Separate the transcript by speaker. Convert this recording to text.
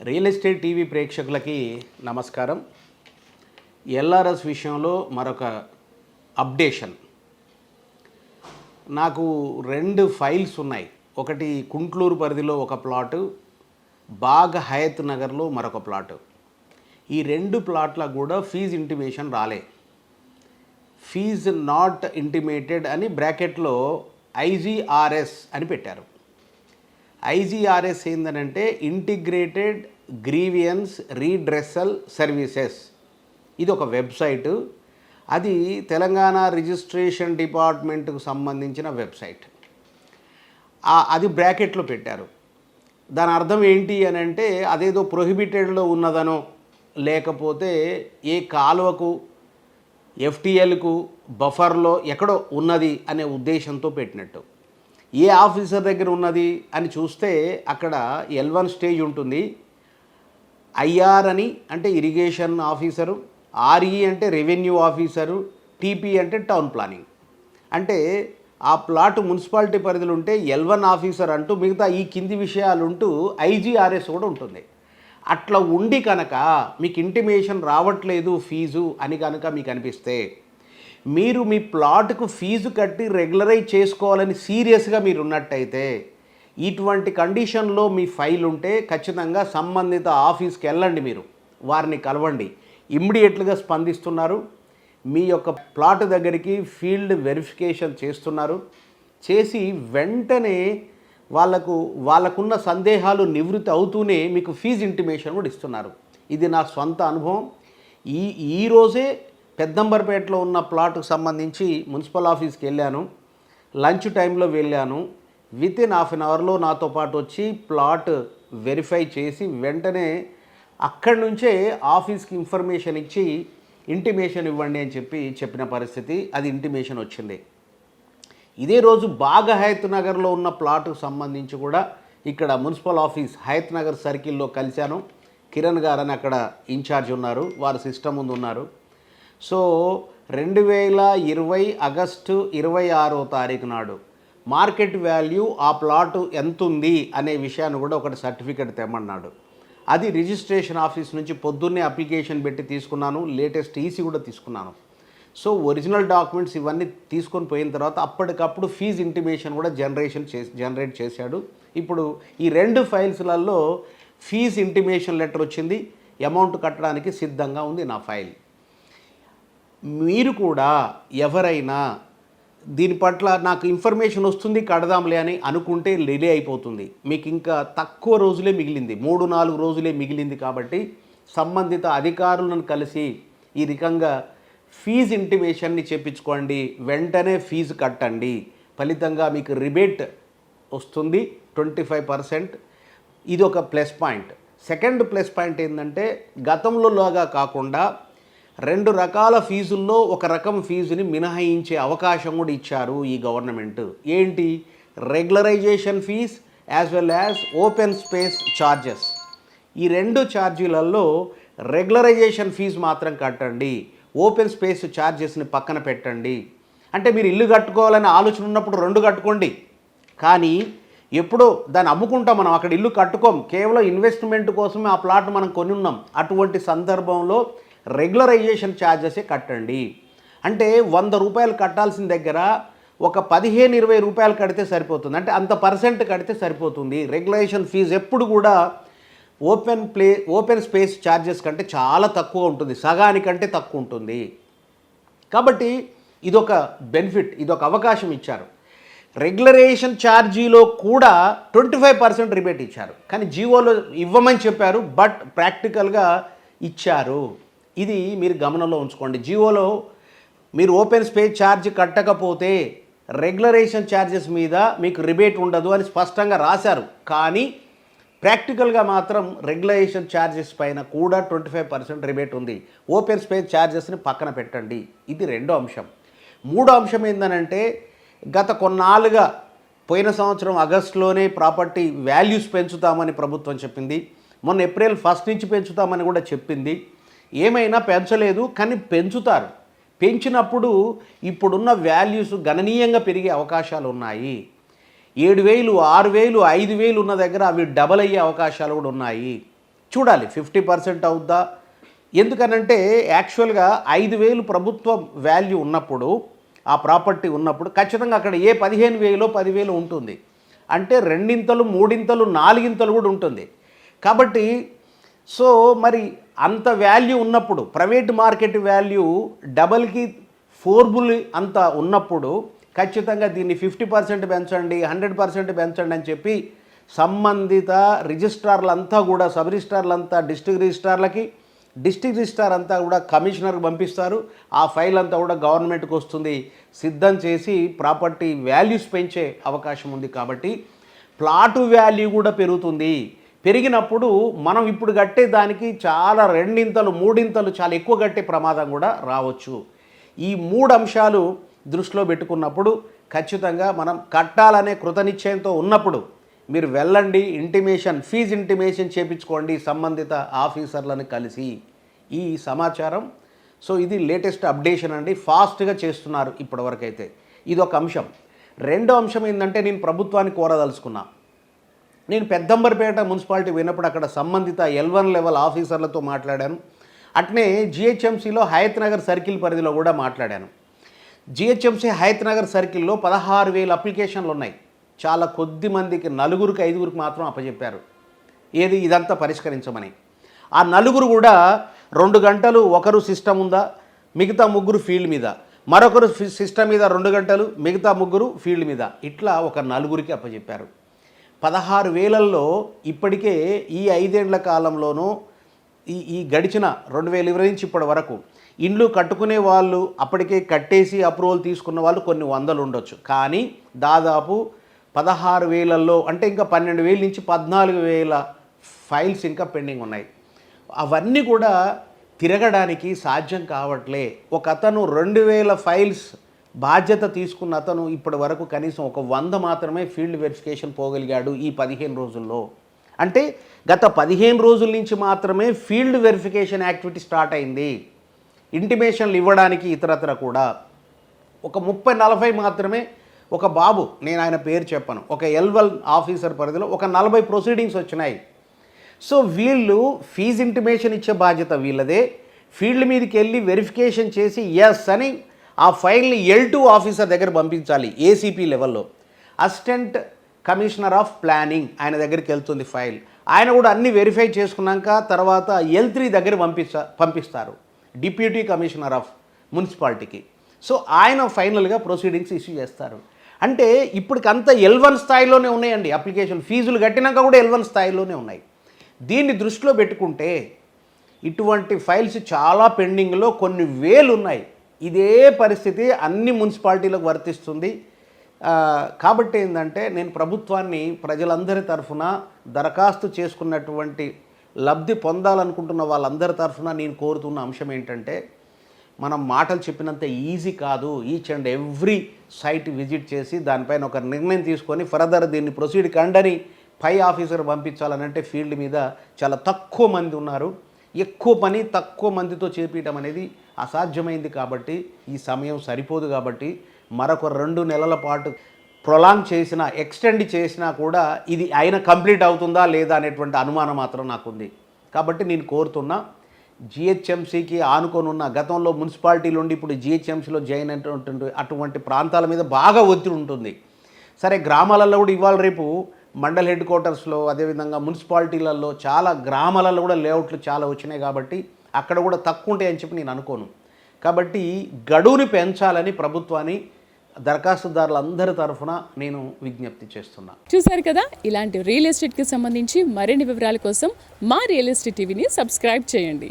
Speaker 1: Real estate TV ప్రేక్షకులకి నమస్కారం. LRS విషయంలో మరొక అప్డేషన్. నాకు 2 ఫైల్స్ ఉన్నాయి. ఒకటి కుంట్లూరు పరిధిలో ఒక ప్లాటు, బాగ్ హయత్ నగర్లో మరొక ప్లాటు. ఈ 2 ప్లాట్లకు కూడా ఫీజు ఇంటిమేషన్ రాలే. ఫీజ్ నాట్ ఇంటిమేటెడ్ అని బ్రాకెట్లో IGRS అని పెట్టారు. IGRS ఏందనంటే ఇంటిగ్రేటెడ్ గ్రీవియన్స్ రీడ్రెసల్ సర్వీసెస్. ఇది ఒక వెబ్సైటు. అది తెలంగాణ రిజిస్ట్రేషన్ డిపార్ట్మెంట్కు సంబంధించిన వెబ్సైట్. అది బ్రాకెట్లో పెట్టారు. దాని అర్థం ఏంటి అని అంటే అదేదో ప్రొహిబిటెడ్లో ఉన్నదనో లేకపోతే ఏ కాలువకు FTLకు బఫర్లో ఎక్కడో ఉన్నది అనే ఉద్దేశంతో పెట్టినట్టు. ఏ ఆఫీసర్ దగ్గర ఉన్నది అని చూస్తే అక్కడ L1 స్టేజ్ ఉంటుంది. IR అని అంటే ఇరిగేషన్ ఆఫీసరు, RE అంటే రెవెన్యూ ఆఫీసరు, TP అంటే టౌన్ ప్లానింగ్. అంటే ఆ ప్లాట్ మున్సిపాలిటీ పరిధిలో ఉంటే L1 ఆఫీసర్ అంటూ మిగతా ఈ కింది విషయాలు ఉంటూ IGRS కూడా ఉంటుంది. అట్లా ఉండి కనుక మీకు ఇంటిమేషన్ రావట్లేదు ఫీజు అని కనుక మీకు అనిపిస్తే, మీరు మీ ప్లాట్కు ఫీజు కట్టి రెగ్యులరైజ్ చేసుకోవాలని సీరియస్గా మీరు ఉన్నట్టయితే, ఇటువంటి కండిషన్లో మీ ఫైల్ ఉంటే ఖచ్చితంగా సంబంధిత ఆఫీస్కి వెళ్ళండి. మీరు వారిని కలవండి. ఇమ్మీడియట్గా స్పందిస్తున్నారు. మీ యొక్క ప్లాట్ దగ్గరికి ఫీల్డ్ వెరిఫికేషన్ చేస్తున్నారు. చేసి వెంటనే వాళ్ళకున్న సందేహాలు నివృత్తి అవుతూనే మీకు ఫీజు ఇంటిమేషన్ కూడా ఇస్తున్నారు. ఇది నా స్వంత అనుభవం. ఈరోజే పెద్దంబర్పేటలో ఉన్న ప్లాట్కు సంబంధించి మున్సిపల్ ఆఫీస్కి వెళ్ళాను. లంచ్ టైంలో వెళ్ళాను. వితిన్ హాఫ్ అన్ అవర్లో నాతో పాటు వచ్చి ప్లాట్ వెరిఫై చేసి వెంటనే అక్కడి నుంచే ఆఫీస్కి ఇన్ఫర్మేషన్ ఇచ్చి ఇంటిమేషన్ ఇవ్వండి అని చెప్పిన పరిస్థితి. అది ఇంటిమేషన్ వచ్చింది. ఇదే రోజు బాగ్ హయత్ నగర్లో ఉన్న ప్లాట్కు సంబంధించి కూడా ఇక్కడ మున్సిపల్ ఆఫీస్ హయత్ నగర్ సర్కిల్లో కలిశాను. కిరణ్ గారు అని అక్కడ ఇన్ఛార్జ్ ఉన్నారు. వారు సిస్టమ్ ముందు ఉన్నారు. సో 2020 ఆగస్టు 26వ తారీఖు నాడు మార్కెట్ వాల్యూ ఆ ప్లాటు ఎంత ఉంది అనే విషయాన్ని కూడా ఒకటి సర్టిఫికెట్ తెమ్మన్నాడు. అది రిజిస్ట్రేషన్ ఆఫీస్ నుంచి పొద్దున్నే అప్లికేషన్ పెట్టి తీసుకున్నాను. లేటెస్ట్ EC కూడా తీసుకున్నాను. సో ఒరిజినల్ డాక్యుమెంట్స్ ఇవన్నీ తీసుకొని పోయిన తర్వాత అప్పటికప్పుడు ఫీజు ఇంటిమేషన్ కూడా జనరేట్ చేశాడు. ఇప్పుడు ఈ 2 ఫైల్స్లలో ఫీజు ఇంటిమేషన్ లెటర్ వచ్చింది. అమౌంట్ కట్టడానికి సిద్ధంగా ఉంది నా ఫైల్. మీరు కూడా ఎవరైనా దీని పట్ల నాకు ఇన్ఫర్మేషన్ వస్తుంది కడదాంలే అని అనుకుంటే డిలే అయిపోతుంది. మీకు ఇంకా తక్కువ రోజులే మిగిలింది, 3-4 రోజులే మిగిలింది. కాబట్టి సంబంధిత అధికారులను కలిసి ఈ రకంగా ఫీజు ఇంటిమేషన్ని చెప్పించుకోండి. వెంటనే ఫీజు కట్టండి. ఫలితంగా మీకు రిబేట్ వస్తుంది 25%. ఇది ఒక plus point. Second plus point ఏంటంటే గతంలో లాగా కాకుండా 2 రకాల ఫీజుల్లో ఒక రకం ఫీజుని మినహాయించే అవకాశం కూడా ఇచ్చారు ఈ గవర్నమెంట్. ఏంటి? Regularisation fees as well as open space charges. ఈ 2 ఛార్జీలలో రెగ్యులరైజేషన్ ఫీజు మాత్రం కట్టండి, ఓపెన్ స్పేస్ ఛార్జెస్ని పక్కన పెట్టండి. అంటే మీరు ఇల్లు కట్టుకోవాలనే ఆలోచన ఉన్నప్పుడు 2 కట్టుకోండి. కానీ ఎప్పుడో దాన్ని అమ్ముకుంటాం మనం, అక్కడ ఇల్లు కట్టుకోం. కేవలం ఇన్వెస్ట్మెంట్ కోసమే ఆ ప్లాట్ మనం కొని ఉన్నాం. అటువంటి సందర్భంలో రెగ్యులరైజేషన్ ఛార్జెసే కట్టండి. అంటే 100 రూపాయలు కట్టాల్సిన దగ్గర ఒక 15-20 రూపాయలు కడితే సరిపోతుంది. అంటే అంత పర్సెంట్ కడితే సరిపోతుంది. రెగ్యులరేషన్ ఫీజు ఎప్పుడు కూడా ఓపెన్ స్పేస్ ఛార్జెస్ కంటే చాలా తక్కువ ఉంటుంది, సగానికంటే తక్కువ ఉంటుంది. కాబట్టి ఇదొక బెనిఫిట్, ఇదొక అవకాశం ఇచ్చారు. రెగ్యులరేషన్ ఛార్జీలో కూడా 25% రిబేట్ ఇచ్చారు. కానీ జీవోలో ఇవ్వమని చెప్పారు, బట్ ప్రాక్టికల్గా ఇచ్చారు. ఇది మీరు గమనంలో ఉంచుకోండి. జీవోలో మీరు ఓపెన్ స్పేస్ ఛార్జ్ కట్టకపోతే రెగ్యులరేషన్ ఛార్జెస్ మీద మీకు రిబేట్ ఉండదు అని స్పష్టంగా రాశారు. కానీ ప్రాక్టికల్గా మాత్రం రెగ్యులరేషన్ ఛార్జెస్ పైన కూడా 25% రిబేట్ ఉంది. ఓపెన్ స్పేస్ ఛార్జెస్ని పక్కన పెట్టండి. ఇది 2వ అంశం. 3వ అంశం ఏంటంటే గత కొన్నాళ్ళుగా పోయిన సంవత్సరం ఆగస్టులోనే ప్రాపర్టీ వాల్యూస్ పెంచుతామని ప్రభుత్వం చెప్పింది. మొన్న ఏప్రిల్ 1 నుంచి పెంచుతామని కూడా చెప్పింది. ఏమైనా పెంచలేదు, కానీ పెంచుతారు. పెంచినప్పుడు ఇప్పుడున్న వాల్యూస్ గణనీయంగా పెరిగే అవకాశాలు ఉన్నాయి. 7,000, 6,000, 5,000 ఉన్న దగ్గర అవి డబల్ అయ్యే అవకాశాలు కూడా ఉన్నాయి. చూడాలి 50% అవుద్దా. ఎందుకనంటే యాక్చువల్గా 5,000 ప్రభుత్వ వాల్యూ ఉన్నప్పుడు, ఆ ప్రాపర్టీ ఉన్నప్పుడు ఖచ్చితంగా అక్కడ ఏ 15,000 10,000 ఉంటుంది. అంటే రెండింతలు, మూడింతలు, నాలుగింతలు కూడా ఉంటుంది. కాబట్టి సో మరి అంత వాల్యూ ఉన్నప్పుడు, ప్రైవేట్ మార్కెట్ వాల్యూ డబల్కి 4 అంత ఉన్నప్పుడు ఖచ్చితంగా దీన్ని 50% పెంచండి, 100% పెంచండి అని చెప్పి సంబంధిత రిజిస్ట్రార్లంతా కూడా, సబ్ రిజిస్ట్రార్లంతా డిస్ట్రిక్ట్ రిజిస్ట్రార్లకి, డిస్ట్రిక్ట్ రిజిస్ట్రార్ అంతా కూడా కమిషనర్కి పంపిస్తారు. ఆ ఫైల్ అంతా కూడా గవర్నమెంట్కి వస్తుంది. సిద్ధం చేసి ప్రాపర్టీ వాల్యూస్ పెంచే అవకాశం ఉంది. కాబట్టి ప్లాటు వాల్యూ కూడా పెరుగుతుంది. పెరిగినప్పుడు మనం ఇప్పుడు కట్టే దానికి చాలా రెండింతలు, మూడింతలు చాలా ఎక్కువ కట్టే ప్రమాదం కూడా రావచ్చు. ఈ 3 అంశాలు దృష్టిలో పెట్టుకున్నప్పుడు ఖచ్చితంగా మనం కట్టాలనే కృతనిశ్చయంతో ఉన్నప్పుడు మీరు వెళ్ళండి, ఫీజు ఇంటిమేషన్ చేయించుకోండి సంబంధిత ఆఫీసర్లను కలిసి. ఈ సమాచారం సో ఇది లేటెస్ట్ అప్డేషన్ అండి. ఫాస్ట్గా చేస్తున్నారు ఇప్పటివరకైతే. ఇది ఒక అంశం. రెండో అంశం ఏంటంటే నేను ప్రభుత్వాన్ని కోరదలుచుకున్నా. నేను పెద్దంబర్పేట మున్సిపాలిటీ పోయినప్పుడు అక్కడ సంబంధిత L1 లెవెల్ ఆఫీసర్లతో మాట్లాడాను. అట్నే జిహెచ్ఎంసీలో హయత్ నగర్ సర్కిల్ పరిధిలో కూడా మాట్లాడాను. జిహెచ్ఎంసీ హయత్ నగర్ సర్కిల్లో 16,000 అప్లికేషన్లు ఉన్నాయి. చాలా కొద్ది మందికి, 4కి 5కి మాత్రం అప్పచెప్పారు. ఇదంతా పరిష్కరించమని. ఆ 4 కూడా 2 గంటలు ఒకరు సిస్టమ్ ఉందా, మిగతా 3 ఫీల్డ్ మీద, మరొకరు సిస్టమ్ మీద 2 గంటలు, మిగతా 3 ఫీల్డ్ మీద, ఇట్లా ఒక 4కి అప్పచెప్పారు. 16,000ల్లో ఇప్పటికే ఈ 5 ఏళ్ల కాలంలోనూ ఈ గడిచిన 2020 నుంచి ఇప్పటి వరకు ఇండ్లు కట్టుకునే వాళ్ళు, అప్పటికే కట్టేసి అప్రూవల్ తీసుకున్న వాళ్ళు కొన్ని వందలు ఉండొచ్చు. కానీ దాదాపు 16,000ల్లో అంటే ఇంకా 12,000 నుంచి 14,000 ఫైల్స్ ఇంకా పెండింగ్ ఉన్నాయి. అవన్నీ కూడా తిరగడానికి సాధ్యం కావట్లే. ఒక అతను 2,000 ఫైల్స్ బాధ్యత తీసుకున్న అతను ఇప్పటి వరకు కనీసం ఒక 100 మాత్రమే ఫీల్డ్ వెరిఫికేషన్ పోగలిగాడు ఈ 15 రోజుల్లో. అంటే గత 15 రోజుల నుంచి మాత్రమే ఫీల్డ్ వెరిఫికేషన్ యాక్టివిటీ స్టార్ట్ అయింది. ఇంటిమేషన్లు ఇవ్వడానికి ఇతరత్ర కూడా ఒక 30-40 మాత్రమే. ఒక బాబు, నేను ఆయన పేరు చెప్పను, ఒక L1 ఆఫీసర్ పరిధిలో ఒక 40 ప్రొసీడింగ్స్ వచ్చినాయి. సో వీళ్ళు ఫీజు ఇంటిమేషన్ ఇచ్చే బాధ్యత వీళ్ళదే. ఫీల్డ్ మీదకి వెళ్ళి వెరిఫికేషన్ చేసి ఎస్ అని ఆ ఫైల్ని L2 ఆఫీసర్ దగ్గర పంపించాలి. ఏసీపీ లెవెల్లో అసిస్టెంట్ కమిషనర్ ఆఫ్ ప్లానింగ్ ఆయన దగ్గరికి వెళ్తుంది ఫైల్. ఆయన కూడా అన్ని వెరిఫై చేసుకున్నాక తర్వాత L3 దగ్గర పంపిస్తారు డిప్యూటీ కమిషనర్ ఆఫ్ మున్సిపాలిటీకి. సో ఆయన ఫైనల్గా ప్రొసీడింగ్స్ ఇష్యూ చేస్తారు. అంటే ఇప్పటికంతా L1 స్థాయిలోనే ఉన్నాయండి అప్లికేషన్. ఫీజులు కట్టినాక కూడా L1 స్థాయిలోనే ఉన్నాయి. దీన్ని దృష్టిలో పెట్టుకుంటే ఇటువంటి ఫైల్స్ చాలా పెండింగ్లో కొన్ని వేలు ఉన్నాయి. ఇదే పరిస్థితి అన్ని మున్సిపాలిటీలకు వర్తిస్తుంది. కాబట్టి ఏంటంటే నేను ప్రభుత్వాన్ని ప్రజలందరి తరఫున దరఖాస్తు చేసుకున్నటువంటి లబ్ధి పొందాలనుకుంటున్న వాళ్ళందరి తరఫున నేను కోరుతున్న అంశం ఏంటంటే, మనం మాటలు చెప్పినంత ఈజీ కాదు. Each and every site visit చేసి దానిపైన ఒక నిర్ణయం తీసుకొని ఫర్దర్ దీన్ని ప్రొసీడ్ కండని పై ఆఫీసర్ పంపించాలనంటే ఫీల్డ్ మీద చాలా తక్కువ మంది ఉన్నారు. ఎక్కువ పని తక్కువ మందితో చేపించడం అనేది అసాధ్యమైంది. కాబట్టి ఈ సమయం సరిపోదు. కాబట్టి మరొక 2 నెలల పాటు ప్రొలాంగ్ చేసినా, ఎక్స్టెండ్ చేసినా కూడా ఇది కంప్లీట్ అవుతుందా లేదా అనేటువంటి అనుమానం మాత్రం నాకుంది. కాబట్టి నేను కోరుతున్నా, జిహెచ్ఎంసీకి ఆనుకొని ఉన్న గతంలో మున్సిపాలిటీలు ఉండి ఇప్పుడు జిహెచ్ఎంసీలో జాయిన్ అయినటువంటి అటువంటి ప్రాంతాల మీద బాగా ఒత్తిడి ఉంటుంది. సరే, గ్రామాలలో కూడా ఇవాళ రేపు మండల్ హెడ్ క్వార్టర్స్లో, అదేవిధంగా మున్సిపాలిటీలలో చాలా గ్రామాలలో కూడా లేఅవుట్లు చాలా వచ్చినాయి. కాబట్టి అక్కడ కూడా తక్కువ ఉంటాయని చెప్పి నేను అనుకోను. కాబట్టి గడువుని పెంచాలని ప్రభుత్వాన్ని దరఖాస్తుదారులందరి తరఫున నేను విజ్ఞప్తి చేస్తున్నా.
Speaker 2: చూశారు కదా, ఇలాంటి రియల్ ఎస్టేట్కి సంబంధించి మరిన్ని వివరాల కోసం మా రియల్ ఎస్టేట్ టీవీని సబ్స్క్రైబ్ చేయండి.